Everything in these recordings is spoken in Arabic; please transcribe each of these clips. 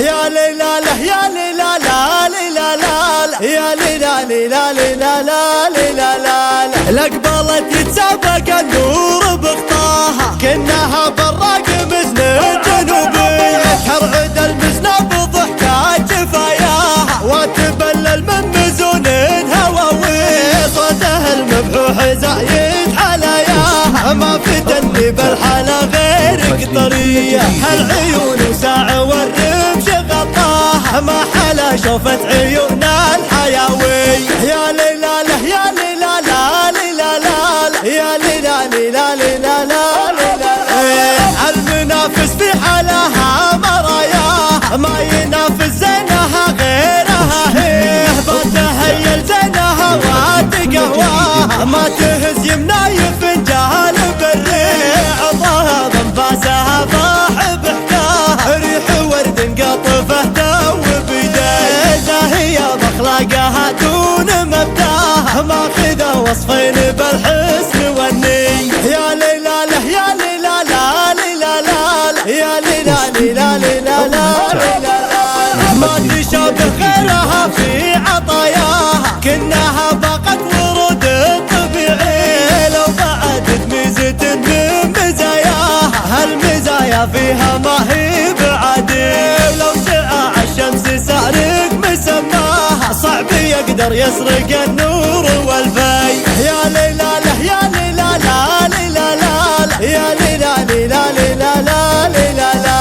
يا ليلى لا يا ليلى لا ليلى لا يا ليلى ليلى ليلى لا ليلى لا لقبلت يتسابق النور بخطاها كأنها براق مزن الجنوبية ترعد المزنة بضحكات جفاياها وتبلل من مزون هواوي صوتها المبحوح زايد حلاياها ما فتني بالحالة غيرك طرية هالعيون وساعة والرمش غطاها ما حلا شوفت عيون الحياوي يا ليلى له يا ليلى لا ليلى لا يا ليلى ليلى ليلى لا ليلى المنافس في حالها مراياها ما ينافس زينها غيرها هي بتهيل زينها وتقهواها ما تهز يمنا يفنجان بالريح عطاها ضنفاسها ضاح بحكاها ريح ورد قطفه تو بيديها هي باخلاقها دون مبداها ماخذه وصفين بالحسن والني يا ليلى له يا ليلى لا ليلى لا يا ليلى ليلى ليلى لا ليلى ما تشابه غيرها في عطاياها كأنها باقت ورود طبيعي لو بعدت ميزة من مزاياها هالمزايا فيها ما هي بعادي ولو شعاع الشمس سارق مسماها صعب يقدر يسرق النور والفي يا ليلى له يا ليلى لا ليلى لا يا ليلى ليلى ليلى لا ليلى لا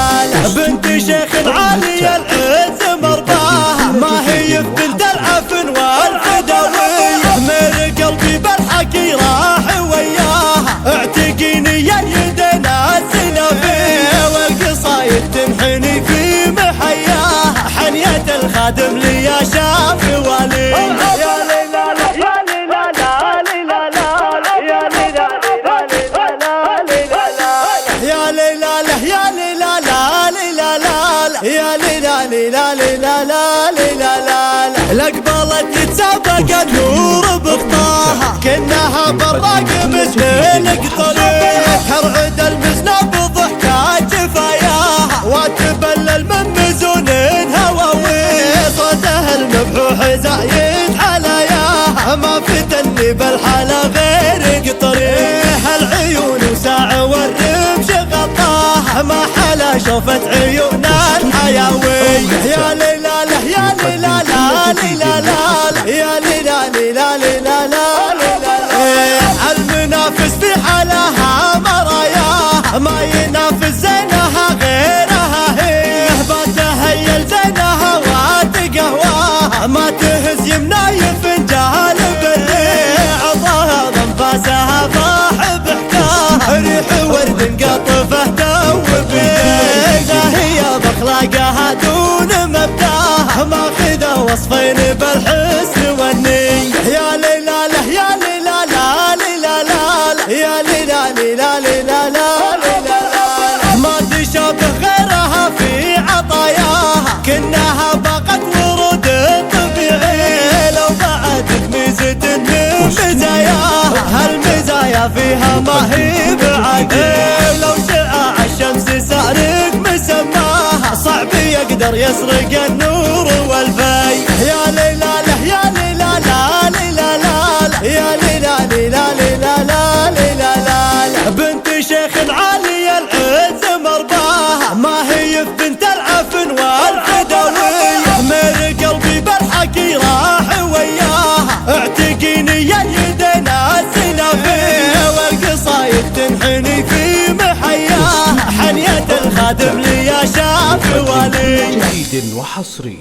بنت شيخ عالي العز مرضاها ما هي بنت العفن والفدوية مر قلبي بالحكي راح وياها اعتقيني يا يدنا السلافية والقصايد تنحني في محياها حنية الخادم لي يا شاف والي يا ليلى يا ليلى لا ليلى لا يا ليلى يا ليلى يا ليلى لا ليلى لا يا ليلى ليلى ليلى لا ليلى لا لقبلت يتسابق النور بخطاها كأنها براق مزن قطرية ترعد المزنة بضحكات جفاياها وتبلل من مزون هواوي صوتها المبحوح زايد حلاياها ما فتني بالحالة غير قطرية هالعيون وساعة والرمش غطاها ما حلا شوفت عيون الحياوي يا ليلى له يا ليلى لا ليلى لا يا ليلى ليلى ليلى لا ليلى المنافس في حالها مراياها ما ينافس زينها غيرها هي بتهيل زينها وتقهواها ما تهز يمنا يفنجان بالريح عطاها ضنفاسها ضاح بحكاها ريح ورد قطفه تو بيديها هي باخلاقها دون مبداها ماخذه وصفين بالحسن والني يا ليلى له يا ليلى لا ليلى لا يا ليلى ليلى ليلى لا ليلى ما تشابه غيرها في عطاياها كأنها باقت ورود طبيعي لو بعدت ميزة من مزاياها هالمزايا فيها ما هي بعادي لو شعاع الشمس سارق مسماها صعب يقدر يسرق النور والفي يا ليلى له يا ليلى لا ليلى لا يا ليلى ليلى ليلى لا ليلى لا بنت شيخ عالي العز مرضاها ما هي بنت العفن والفدوية مر قلبي بالحكي راح وياها اعتقيني يا يدنا السلافية والقصايد تنحني في محياها حنية الخادم لي يا شاف والي جديد وحصري